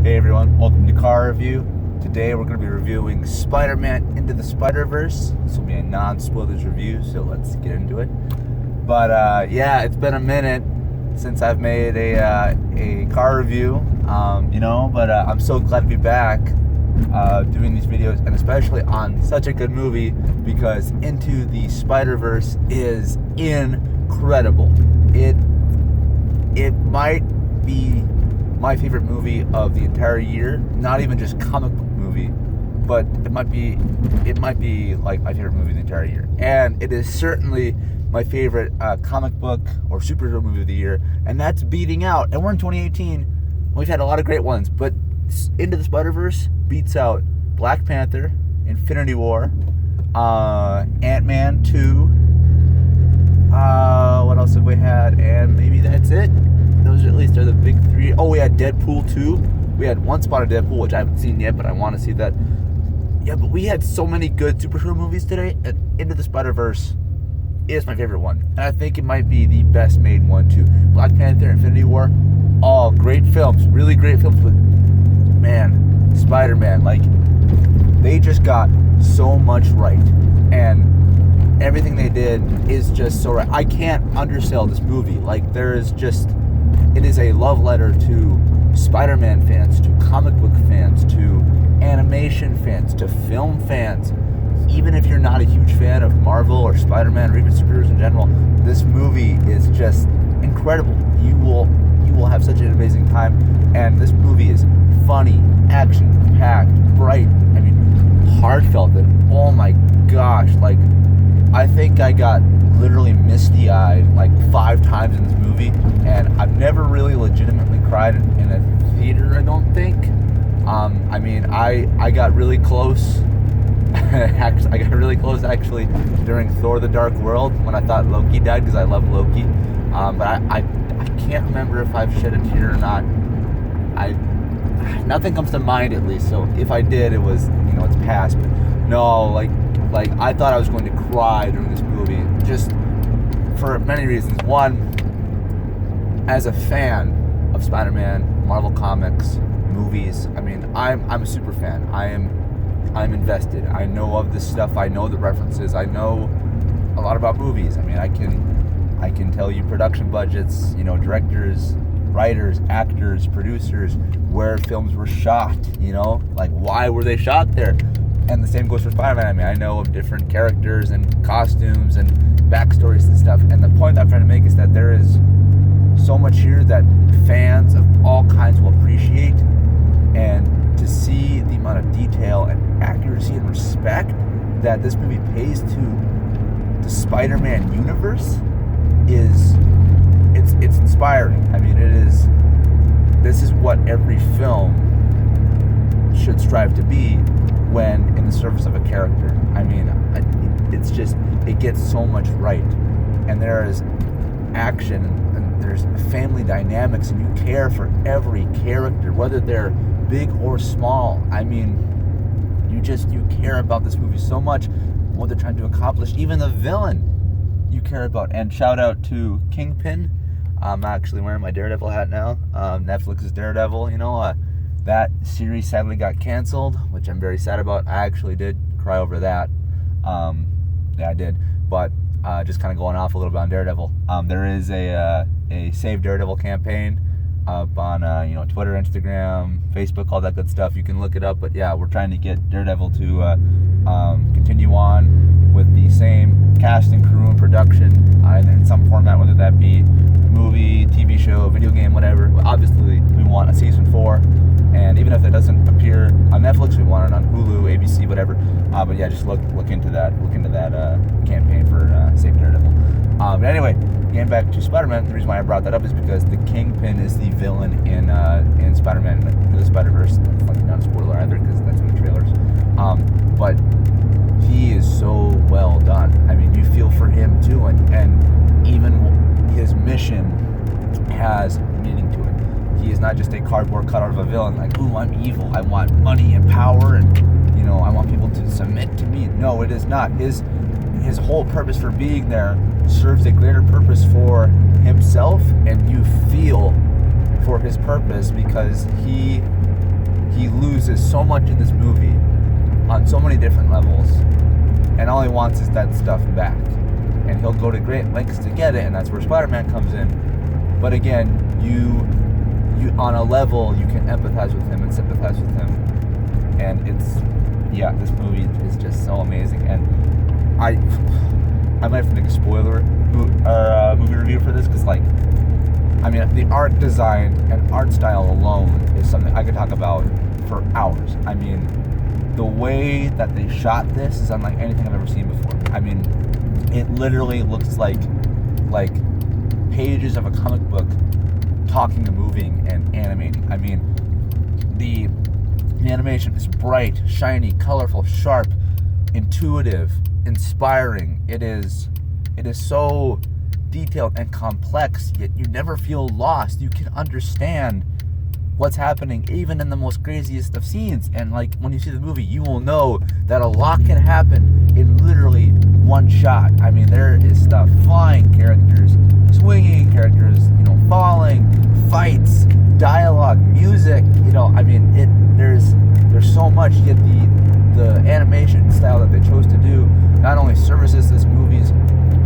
Hey everyone, welcome to Car Review. Today we're going to be reviewing Spider-Man Into the Spider-Verse. This will be a non-spoilers review, so let's get into it. But it's been a minute since I've made a car review, but I'm so glad to be back doing these videos, and especially on such a good movie, because Into the Spider-Verse is incredible. It might be my favorite movie of the entire year, not even just comic book movie, but it might be like my favorite movie of the entire year. And it is certainly my favorite comic book or superhero movie of the year, and that's beating out, and we're in 2018, we've had a lot of great ones, but Into the Spider-Verse beats out Black Panther, Infinity War, Ant-Man 2, what else have we had, and maybe that's it. Those at least are the big three. Oh, we had Deadpool 2. We had Once Upon a Deadpool, which I haven't seen yet, but I want to see that. Yeah, but we had so many good superhero movies today, and Into the Spider-Verse is my favorite one. And I think it might be the best made one, too. Black Panther, Infinity War, all great films, really great films, but man, Spider-Man, they just got so much right. And everything they did is just so right. I can't undersell this movie. It is a love letter to Spider-Man fans, to comic book fans, to animation fans, to film fans. Even if you're not a huge fan of Marvel or Spider-Man or even superheroes in general, this movie is just incredible. You will have such an amazing time. And this movie is funny, action-packed, bright, heartfelt, and oh my gosh, I think I got literally misty-eyed 5 times in this movie, and I've never really legitimately cried in a theater, I don't think. I got really close. I got really close actually during Thor: The Dark World when I thought Loki died, because I love Loki. But I can't remember if I've shed a tear or not. Nothing comes to mind, at least. So if I did, it was, it's past. But no, I thought I was going to cry during this movie, just for many reasons. One, as a fan of Spider-Man, Marvel Comics, movies, I'm a super fan. I'm invested. I know of this stuff. I know the references. I know a lot about movies. I can tell you production budgets, directors, writers, actors, producers, where films were shot, why were they shot there? And the same goes for Spider-Man. I know of different characters and costumes and backstories and stuff. And the point I'm trying to make is that there is so much here that fans of all kinds will appreciate. And to see the amount of detail and accuracy and respect that this movie pays to the Spider-Man universe it's inspiring. This is what every film should strive to be when in the service of a character. It gets so much right, and there is action, and there's family dynamics, and you care for every character, whether they're big or small. You care about this movie so much, what they're trying to accomplish, even the villain you care about. And shout out to Kingpin. I'm actually wearing my Daredevil hat now. Netflix's Daredevil, that series sadly got canceled, which I'm very sad about. I actually did cry over that. I did. But just kind of going off a little bit on Daredevil. There is a Save Daredevil campaign up on Twitter, Instagram, Facebook, all that good stuff. You can look it up. But yeah, we're trying to get Daredevil to continue on with the same cast and crew and production in some format, whether that be movie, TV show, video game, whatever. Obviously, we want a season 4, and even if it doesn't appear on Netflix, we want it on Hulu, ABC, whatever. But yeah, just look into that campaign for Save Daredevil. But anyway, getting back to Spider-Man, the reason why I brought that up is because the Kingpin is the villain in Spider-Man Into the Spider-Verse. That's not a spoiler either, because that's in the trailers. But he is so well done. You feel for him too, and even his mission has meaning to it. He is not just a cardboard cutout of a villain, ooh, I'm evil, I want money and power, and I want people to submit to me. No, it is not. His whole purpose for being there serves a greater purpose for himself, and you feel for his purpose because he he loses so much in this movie on so many different levels, and all he wants is that stuff back. And he'll go to great lengths to get it, and that's where Spider-Man comes in. But again, you on a level, you can empathize with him and sympathize with him. And this movie is just so amazing. And I might have to make a spoiler movie review for this, because the art design and art style alone is something I could talk about for hours. I mean, the way that they shot this is unlike anything I've ever seen before. I mean, it literally looks like pages of a comic book talking and moving and animating. I mean, the animation is bright, shiny, colorful, sharp, intuitive, inspiring. It is so detailed and complex, yet you never feel lost. You can understand what's happening even in the most craziest of scenes. And when you see the movie, you will know that a lot can happen in literally one shot. I mean, there is stuff flying, characters swinging, characters falling, fights, dialogue, music. There's so much. Yet the animation style that they chose to do not only services this movie's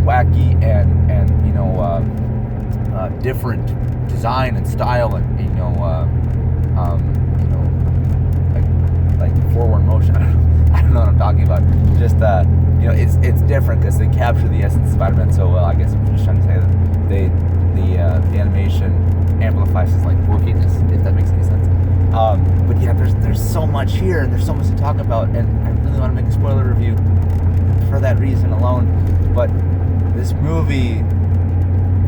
wacky and different design and style, and like forward motion. I don't know what I'm talking about. Just it's different because they capture the essence of Spider-Man so well. I guess I'm just trying to say that the animation amplifies his quirkiness, if that makes any sense. But yeah, there's so much here, and there's so much to talk about, and I really want to make a spoiler review for that reason alone. But this movie,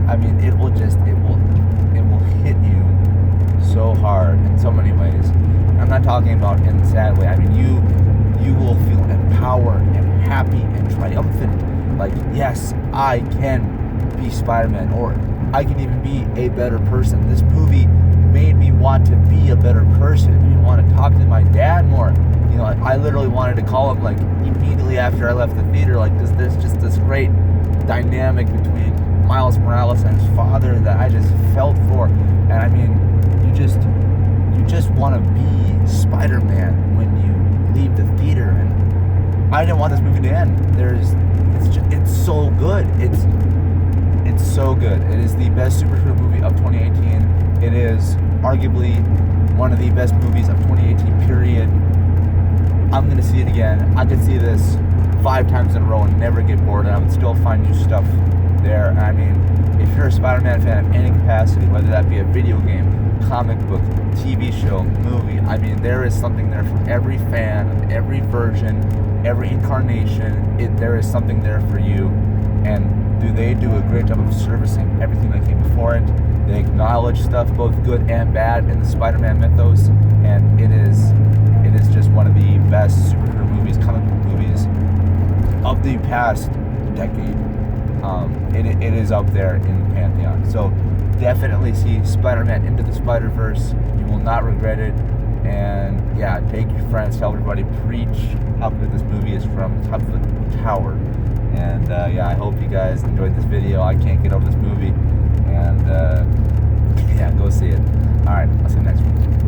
I mean, it will hit you so hard in so many ways. I'm not talking about in a sad way. I mean, you will feel empowered and happy and triumphant. Yes, I can be Spider-Man, or I can even be a better person. This movie made me want to be a better person. It made me want to talk to my dad more. I literally wanted to call him immediately after I left the theater. There's just this great dynamic between Miles Morales and his father that I just felt for. And I mean, you just want to be Spider-Man when you leave the theater. And I didn't want this movie to end. It's so good. It's so good. It is the best superhero movie of 2018. It is arguably one of the best movies of 2018, period. I'm going to see it again. I could see this 5 times in a row and never get bored, and I would still find new stuff there. And I mean, if you're a Spider-Man fan of any capacity, whether that be a video game, comic book, TV show, movie, I mean, there is something there for every fan of every version, every incarnation. There is something there for you. And they do a great job of servicing everything that came before it. They acknowledge stuff, both good and bad, in the Spider-Man mythos, and it is just one of the best superhero movies, comic book movies of the past decade. It is up there in the pantheon. So definitely see Spider-Man Into the Spider-Verse. You will not regret it. And yeah, take your friends, tell everybody, preach how good this movie is from top of the tower. And I hope you guys enjoyed this video. I can't get over this movie. And go see it. Alright, I'll see you next week.